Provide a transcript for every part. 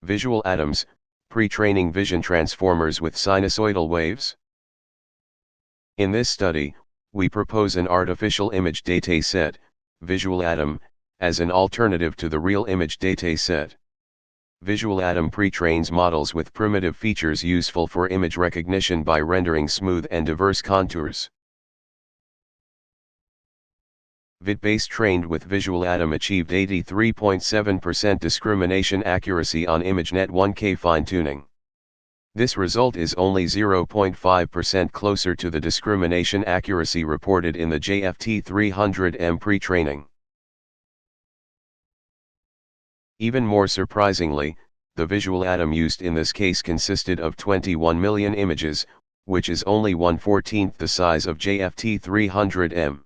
Visual atoms, pre-training vision transformers with sinusoidal waves. In this study, we propose an artificial image dataset, visual atom, as an alternative to the real image dataset. Visual atom pre-trains models with primitive features useful for image recognition by rendering smooth and diverse contours. ViT-based trained with visual atom achieved 83.7% discrimination accuracy on ImageNet 1K fine-tuning. This result is only 0.5% closer to the discrimination accuracy reported in the JFT300M pre-training. Even more surprisingly, the visual atom used in this case consisted of 21 million images, which is only 1/14 the size of JFT300M.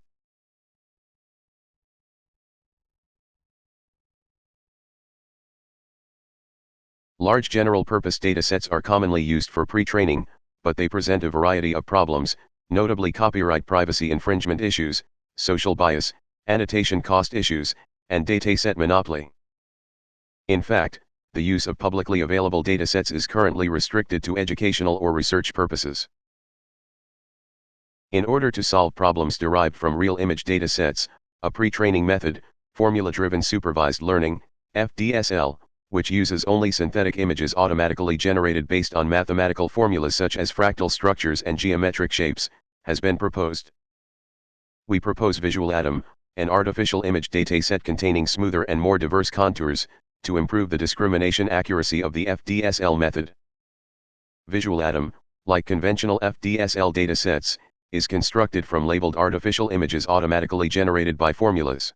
Large general-purpose datasets are commonly used for pre-training, but they present a variety of problems, notably copyright privacy infringement issues, social bias, annotation cost issues, and dataset monopoly. In fact, the use of publicly available datasets is currently restricted to educational or research purposes. In order to solve problems derived from real image datasets, a pre-training method, formula-driven supervised learning, FDSL, which uses only synthetic images automatically generated based on mathematical formulas such as fractal structures and geometric shapes, has been proposed. We propose Visual Atom, an artificial image dataset containing smoother and more diverse contours, to improve the discrimination accuracy of the FDSL method. Visual Atom, like conventional FDSL datasets, is constructed from labeled artificial images automatically generated by formulas.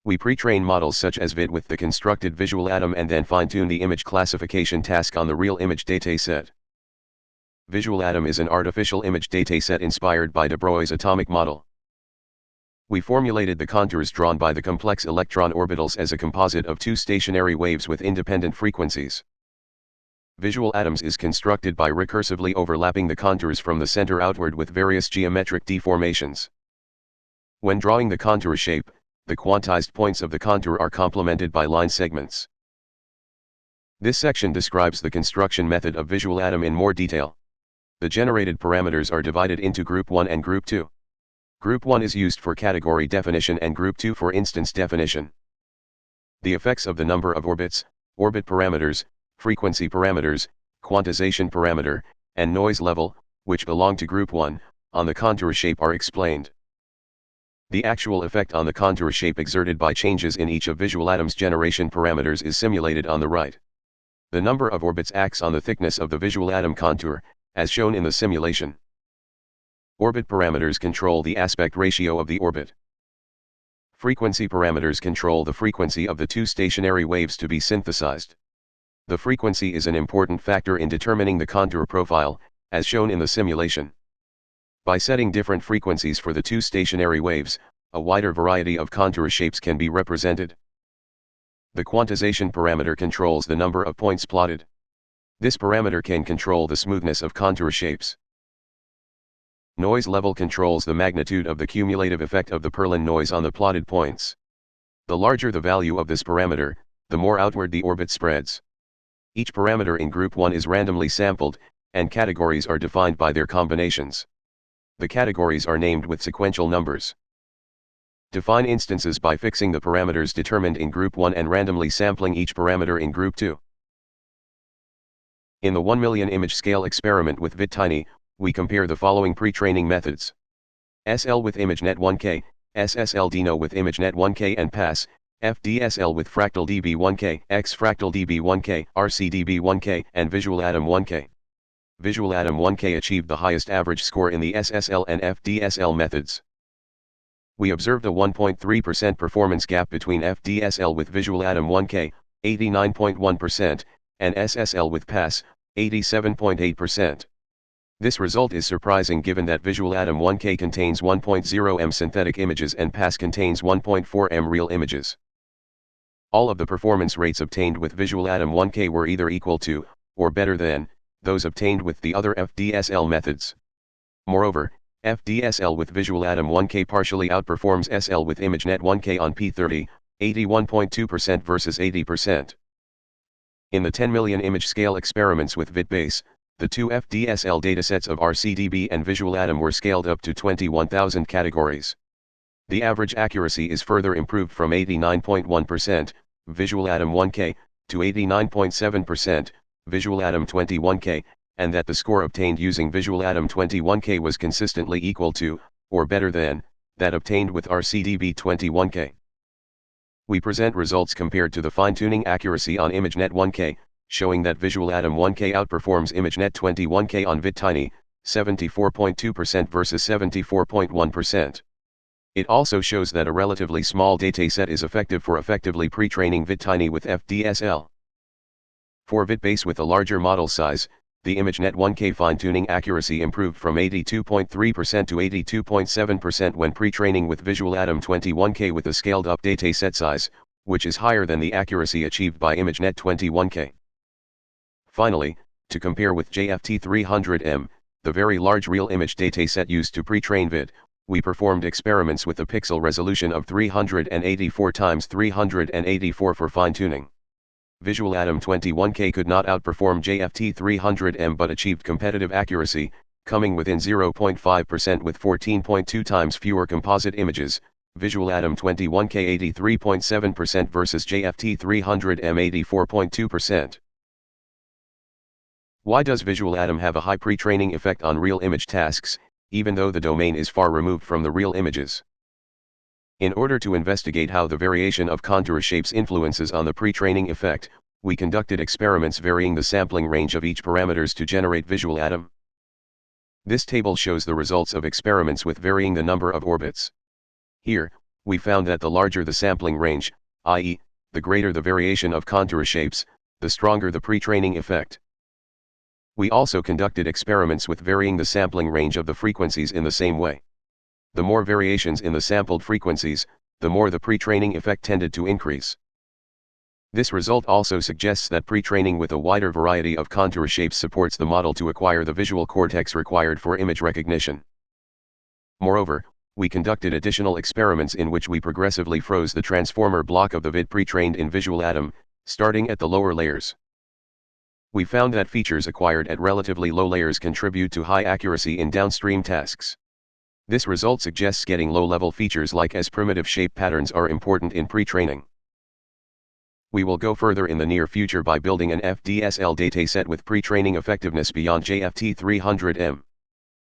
We pre-train models such as ViT with the constructed visual atom and then fine-tune the image classification task on the real image dataset. Visual atom is an artificial image dataset inspired by de Broglie's atomic model. We formulated the contours drawn by the complex electron orbitals as a composite of two stationary waves with independent frequencies. Visual atoms is constructed by recursively overlapping the contours from the center outward with various geometric deformations. When drawing the contour shape, the quantized points of the contour are complemented by line segments. This section describes the construction method of visual atom in more detail. The generated parameters are divided into Group 1 and Group 2. Group 1 is used for category definition and Group 2 for instance definition. The effects of the number of orbits, orbit parameters, frequency parameters, quantization parameter, and noise level, which belong to Group 1, on the contour shape are explained. The actual effect on the contour shape exerted by changes in each of visual atom's generation parameters is simulated on the right. The number of orbits acts on the thickness of the visual atom contour, as shown in the simulation. Orbit parameters control the aspect ratio of the orbit. Frequency parameters control the frequency of the two stationary waves to be synthesized. The frequency is an important factor in determining the contour profile, as shown in the simulation. By setting different frequencies for the two stationary waves, a wider variety of contour shapes can be represented. The quantization parameter controls the number of points plotted. This parameter can control the smoothness of contour shapes. Noise level controls the magnitude of the cumulative effect of the Perlin noise on the plotted points. The larger the value of this parameter, the more outward the orbit spreads. Each parameter in Group 1 is randomly sampled, and categories are defined by their combinations. The categories are named with sequential numbers. Define instances by fixing the parameters determined in Group 1 and randomly sampling each parameter in Group 2. In the 1 million image scale experiment with ViT-Tiny, we compare the following pre-training methods. SL with ImageNet 1K, SSL Dino with ImageNet 1K and PASS, FDSL with Fractal DB 1K, X-Fractal DB 1K, RCDB 1K, and Visual Atom 1K. Visual Atom 1K achieved the highest average score in the SSL and FDSL methods. We observed a 1.3% performance gap between FDSL with Visual Atom 1K, 89.1%, and SSL with PASS, 87.8%. This result is surprising given that Visual Atom 1K contains 1.0 m synthetic images and PASS contains 1.4 m real images. All of the performance rates obtained with Visual Atom 1K were either equal to, or better than, those obtained with the other FDSL methods. Moreover, FDSL with Visual Atom 1K partially outperforms SL with ImageNet 1K on P30, 81.2% versus 80%. In the 10 million image scale experiments with VidBase, the two FDSL datasets of RCDB and Visual Atom were scaled up to 21,000 categories. The average accuracy is further improved from 89.1%, Visual Atom 1K, to 89.7%, Visual Atom 21K, and that the score obtained using Visual Atom 21K was consistently equal to, or better than, that obtained with RCDB 21K. We present results compared to the fine-tuning accuracy on ImageNet 1K, showing that Visual Atom 1K outperforms ImageNet 21K on VidTiny, 74.2% versus 74.1%. It also shows that a relatively small dataset is effective for effectively pre-training VidTiny with FDSL. For VidBase with a larger model size, the ImageNet 1K fine-tuning accuracy improved from 82.3% to 82.7% when pre-training with Visual Atom 21K with a scaled-up dataset size, which is higher than the accuracy achieved by ImageNet 21K. Finally, to compare with JFT300M, the very large real image dataset used to pre-train vid, we performed experiments with a pixel resolution of 384 x 384 for fine-tuning. Visual Atom 21K could not outperform JFT300M but achieved competitive accuracy, coming within 0.5% with 14.2 times fewer composite images, Visual Atom 21K 83.7% versus JFT300M 84.2%. Why does Visual Atom have a high pre-training effect on real image tasks, even though the domain is far removed from the real images? In order to investigate how the variation of contour shapes influences on the pre-training effect, we conducted experiments varying the sampling range of each parameters to generate Visual Atom. This table shows the results of experiments with varying the number of orbits. Here, we found that the larger the sampling range, i.e., the greater the variation of contour shapes, the stronger the pre-training effect. We also conducted experiments with varying the sampling range of the frequencies in the same way. The more variations in the sampled frequencies, the more the pre-training effect tended to increase. This result also suggests that pre-training with a wider variety of contour shapes supports the model to acquire the visual cortex required for image recognition. Moreover, we conducted additional experiments in which we progressively froze the transformer block of the vid pre-trained in Visual Atom, starting at the lower layers. We found that features acquired at relatively low layers contribute to high accuracy in downstream tasks. This result suggests getting low-level features like S-primitive shape patterns are important in pre-training. We will go further in the near future by building an FDSL dataset with pre-training effectiveness beyond JFT300M.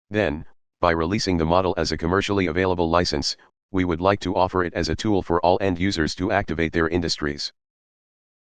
Then, by releasing the model as a commercially available license, we would like to offer it as a tool for all end users to activate their industries.